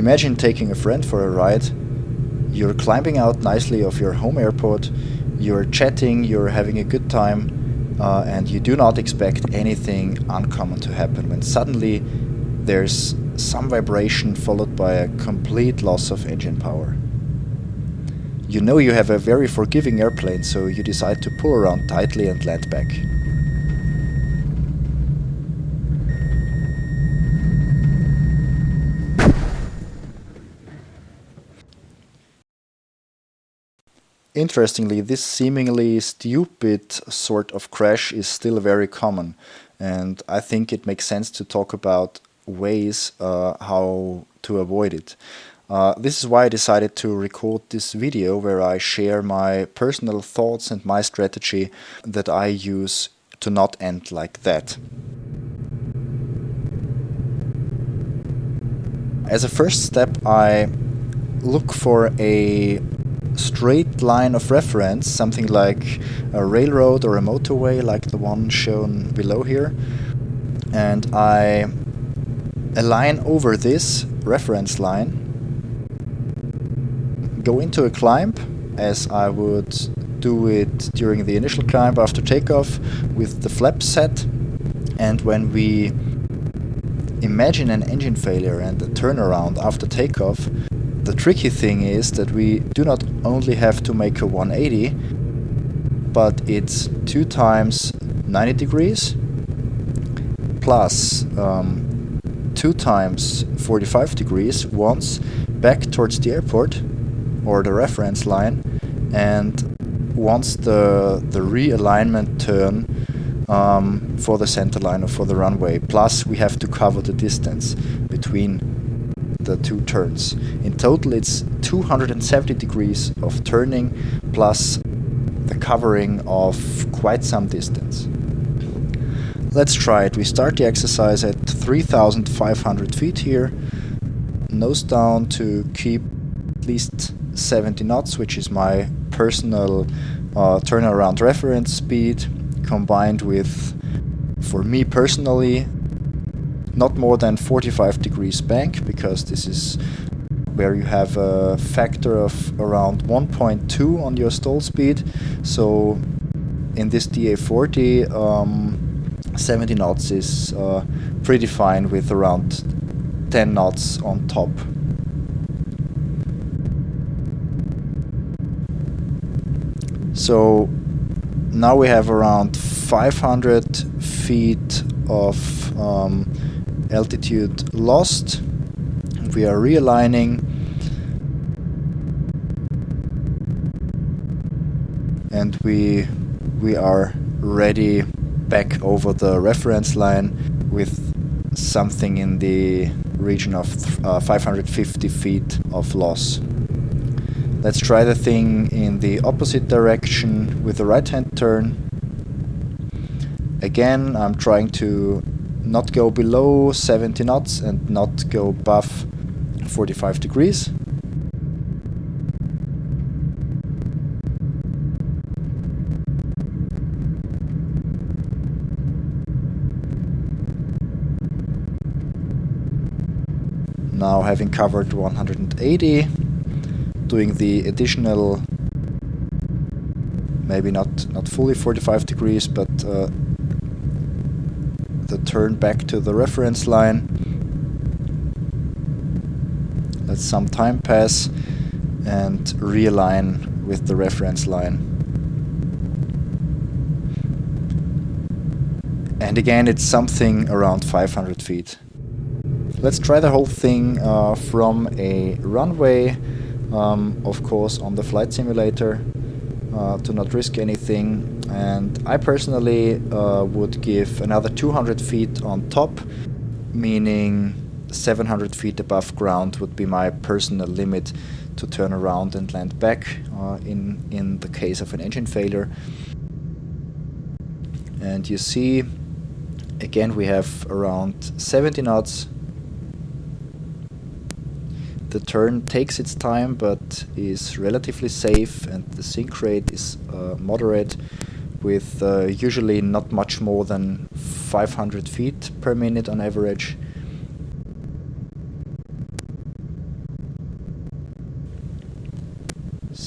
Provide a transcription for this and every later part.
Imagine taking a friend for a ride. You're climbing out nicely of your home airport, you're chatting, you're having a good time, and you do not expect anything uncommon to happen when suddenly there's some vibration followed by a complete loss of engine power. You know you have a very forgiving airplane, so you decide to pull around tightly and land back. Interestingly, this seemingly stupid sort of crash is still very common, and I think it makes sense to talk about ways how to avoid it. This is why I decided to record this video where I share my personal thoughts and my strategy that I use to not end like that. As a first step, I look for a straight line of reference, something like a railroad or a motorway like the one shown below here, and I align over this reference line, go into a climb as I would do it during the initial climb after takeoff with the flaps set, and when we imagine an engine failure and a turnaround after takeoff, the tricky thing is that we do not only have to make a 180, but it's 2 times 90 degrees plus 2 times 45 degrees once back towards the airport or the reference line, and once the realignment turn for the center line or for the runway, plus we have to cover the distance between the 2 turns. In total it's 270 degrees of turning plus the covering of quite some distance. Let's try it. We start the exercise at 3,500 feet here, nose down to keep at least 70 knots, which is my personal turnaround reference speed, combined with, for me personally, not more than 45 degrees bank, because this is where you have a factor of around 1.2 on your stall speed. So in this DA40, 70 knots is pretty fine with around 10 knots on top. So now we have around 500 feet of altitude lost. We are realigning, and we are ready back over the reference line with something in the region of 550 feet of loss. Let's try the thing in the opposite direction with the right hand turn. Again, I'm trying to not go below 70 knots and not go above 45 degrees. Now, having covered 180, doing the additional, maybe not fully 45 degrees, but the turn back to the reference line. Let some time pass and realign with the reference line. And again, it's something around 500 feet. Let's try the whole thing from a runway, of course on the flight simulator, to not risk anything. And I personally would give another 200 feet on top, meaning 700 feet above ground would be my personal limit to turn around and land back in the case of an engine failure. And you see, again, we have around 70 knots. The turn takes its time but is relatively safe, and the sink rate is moderate, with usually not much more than 500 feet per minute on average.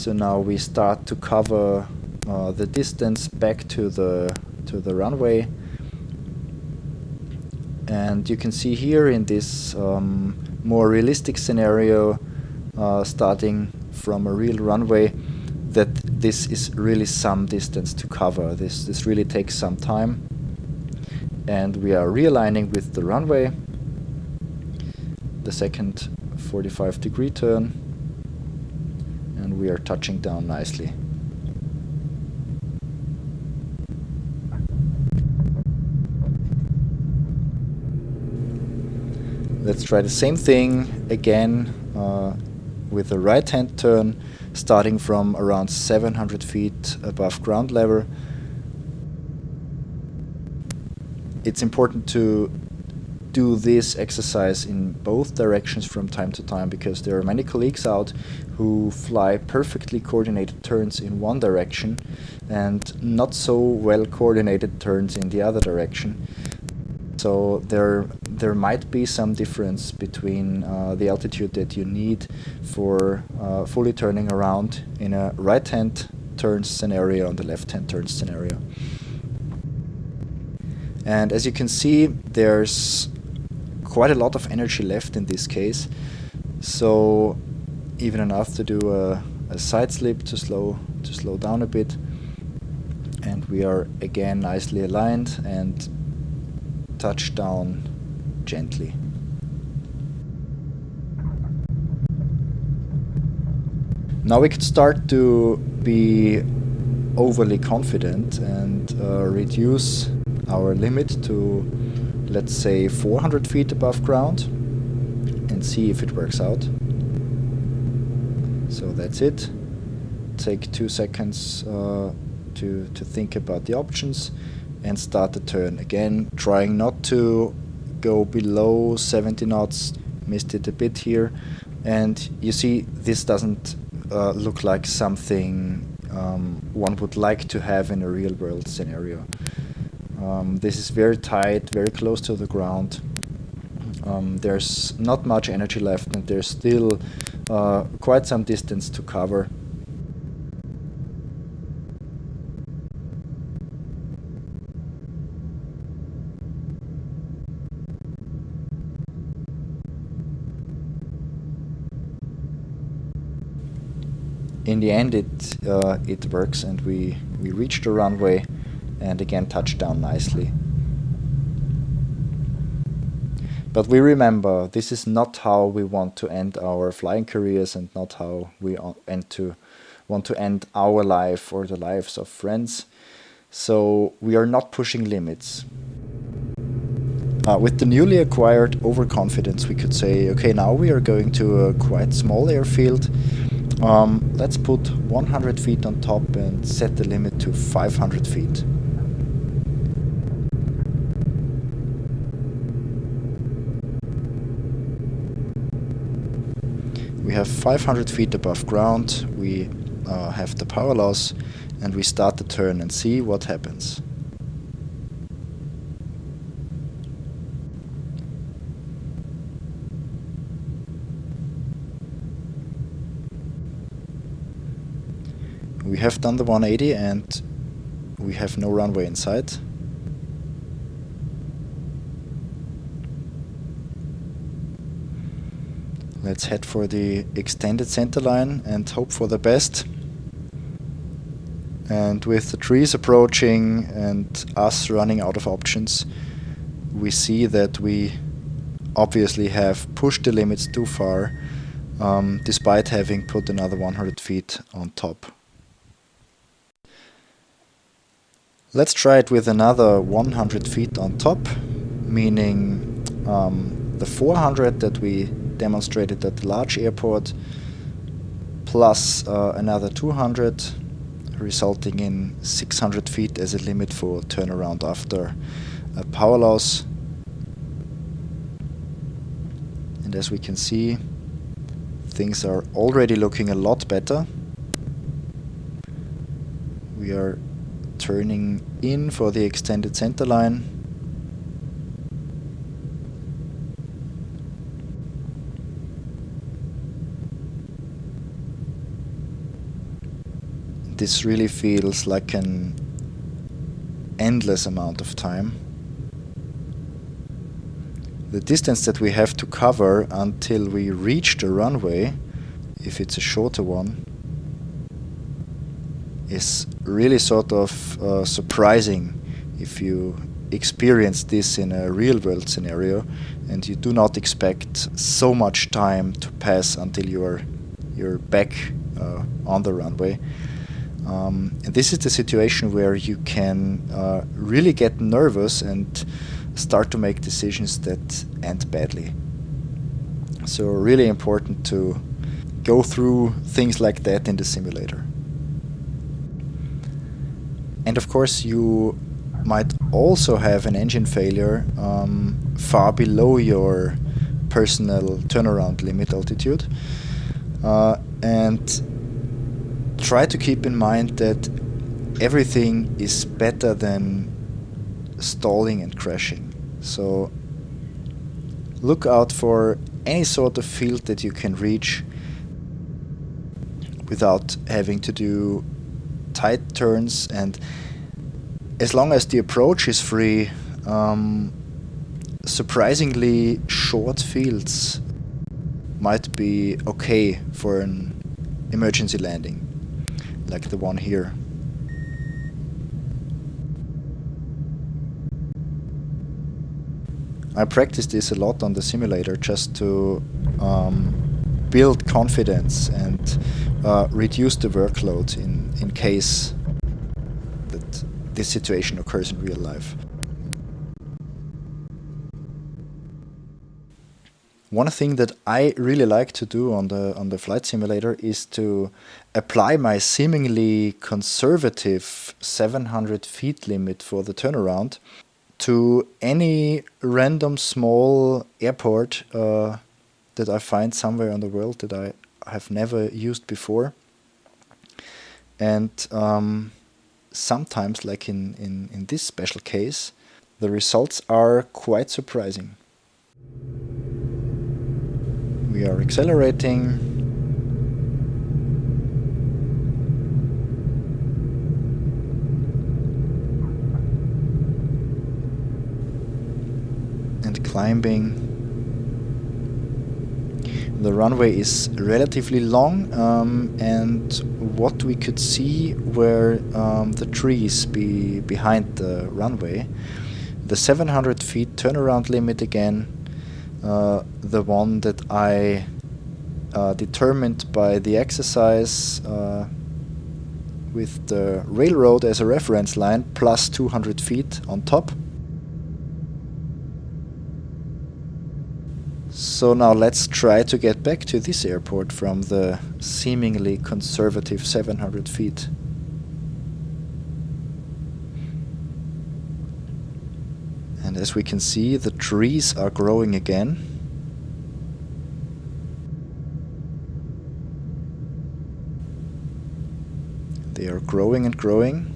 So now we start to cover the distance back to the runway, and you can see here in this more realistic scenario, starting from a real runway, that this is really some distance to cover. This really takes some time, and we are realigning with the runway, the second 45-degree turn, and we are touching down nicely. Let's try the same thing again with the right-hand turn, starting from around 700 feet above ground level. It's important to do this exercise in both directions from time to time, because there are many colleagues out who fly perfectly coordinated turns in one direction and not so well coordinated turns in the other direction. So there might be some difference between the altitude that you need for fully turning around in a right-hand turn scenario and the left-hand turn scenario. And as you can see, there's quite a lot of energy left in this case, so even enough to do a side slip to slow down a bit, and we are again nicely aligned and touch down gently. Now we could start to be overly confident and reduce our limit to, let's say, 400 feet above ground, and see if it works out. So that's it. Take 2 seconds to think about the options and start the turn again, trying not to go below 70 knots. Missed it a bit here, and you see this doesn't look like something one would like to have in a real world scenario. This is very tight, very close to the ground. There's not much energy left, and there's still quite some distance to cover. In the end, it works, and we reach the runway and again touch down nicely. But we remember, this is not how we want to end our flying careers, and not how we want to end our life or the lives of friends. So we are not pushing limits. With the newly acquired overconfidence, we could say, okay, now we are going to a quite small airfield. Let's put 100 feet on top and set the limit to 500 feet. We have 500 feet above ground, we have the power loss, and we start the turn and see what happens. We have done the 180 and we have no runway in sight. Let's head for the extended center line and hope for the best. And with the trees approaching and us running out of options, we see that we obviously have pushed the limits too far, despite having put another 100 feet on top. Let's try it with another 100 feet on top, meaning the 400 that we demonstrated at the large airport, plus another 200, resulting in 600 feet as a limit for turnaround after a power loss. And as we can see, things are already looking a lot better. We are turning in for the extended center line. this really feels like an endless amount of time. The distance that we have to cover until we reach the runway, if it's a shorter one, is really sort of surprising if you experience this in a real world scenario and you do not expect so much time to pass until you're back on the runway. And this is the situation where you can really get nervous and start to make decisions that end badly. So really important to go through things like that in the simulator. And of course you might also have an engine failure far below your personal turnaround limit altitude. And try to keep in mind that everything is better than stalling and crashing. So look out for any sort of field that you can reach without having to do tight turns, and as long as the approach is free, surprisingly short fields might be okay for an emergency landing, like the one here. I practiced this a lot on the simulator just to build confidence and reduce the workload in case that this situation occurs in real life. One thing that I really like to do on the flight simulator is to apply my seemingly conservative 700 feet limit for the turnaround to any random small airport that I find somewhere in the world that I have never used before. And sometimes, like in this special case, the results are quite surprising. We are accelerating. And climbing. The runway is relatively long, and what we could see were the trees behind the runway. The 700 feet turnaround limit again, the one that I determined by the exercise with the railroad as a reference line, plus 200 feet on top. So now let's try to get back to this airport from the seemingly conservative 700 feet. And as we can see, the trees are growing again. They are growing and growing.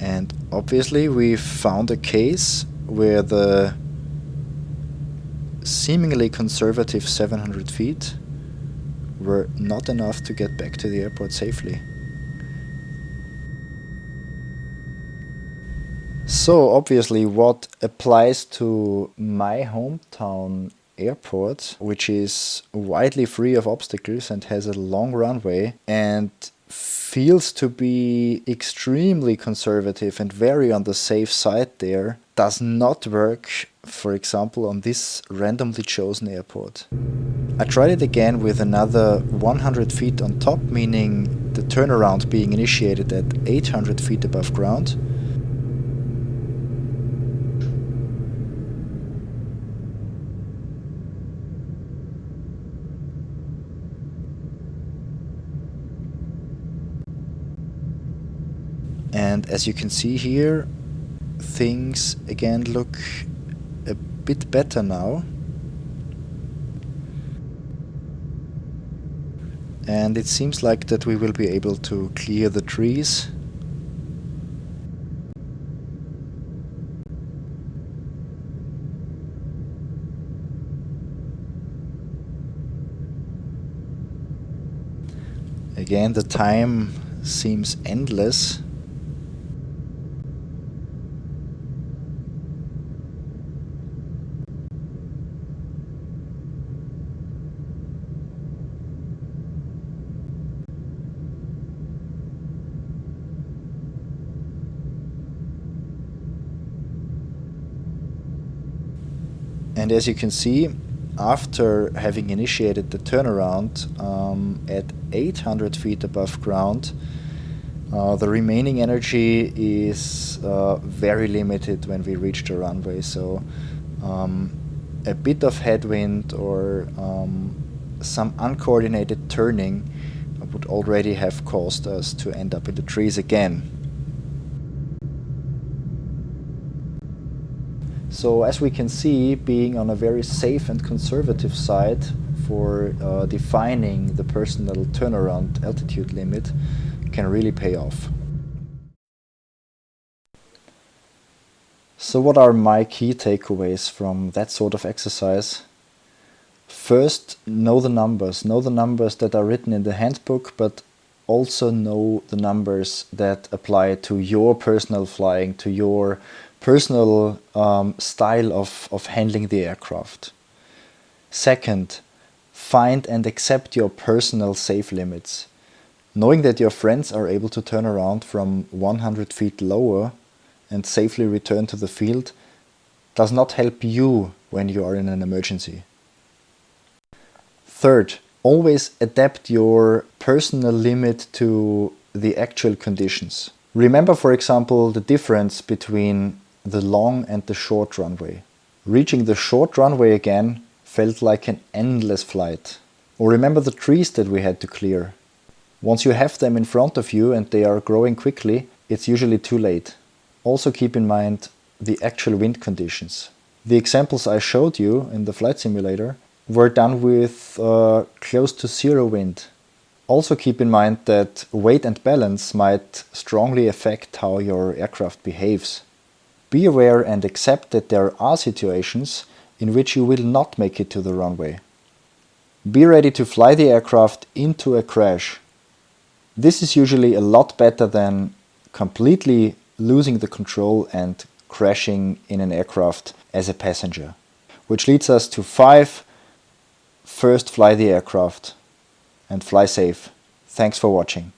And obviously we found a case where the seemingly conservative 700 feet were not enough to get back to the airport safely. So obviously what applies to my hometown airport, which is widely free of obstacles and has a long runway and feels to be extremely conservative and very on the safe side there, does not work, for example, on this randomly chosen airport. I tried it again with another 100 feet on top, meaning the turnaround being initiated at 800 feet above ground. And as you can see here, things again look a bit better now. And it seems like that we will be able to clear the trees. Again, the time seems endless. And as you can see, after having initiated the turnaround at 800 feet above ground, the remaining energy is very limited when we reach the runway. So a bit of headwind or some uncoordinated turning would already have caused us to end up in the trees again. So as we can see, being on a very safe and conservative side for defining the personal turnaround altitude limit can really pay off. So what are my key takeaways from that sort of exercise? First, know the numbers. Know the numbers that are written in the handbook, but also know the numbers that apply to your personal flying, to your personal style of handling the aircraft. Second, find and accept your personal safe limits. Knowing that your friends are able to turn around from 100 feet lower and safely return to the field does not help you when you are in an emergency. Third, always adapt your personal limit to the actual conditions. Remember, for example, the difference between the long and the short runway. Reaching the short runway again felt like an endless flight. Or remember the trees that we had to clear. Once you have them in front of you and they are growing quickly, it's usually too late. Also keep in mind the actual wind conditions. The examples I showed you in the flight simulator were done with close to zero wind. Also keep in mind that weight and balance might strongly affect how your aircraft behaves. Be aware and accept that there are situations in which you will not make it to the runway. Be ready to fly the aircraft into a crash. This is usually a lot better than completely losing the control and crashing in an aircraft as a passenger. Which leads us to 5. First, fly the aircraft and fly safe. Thanks for watching.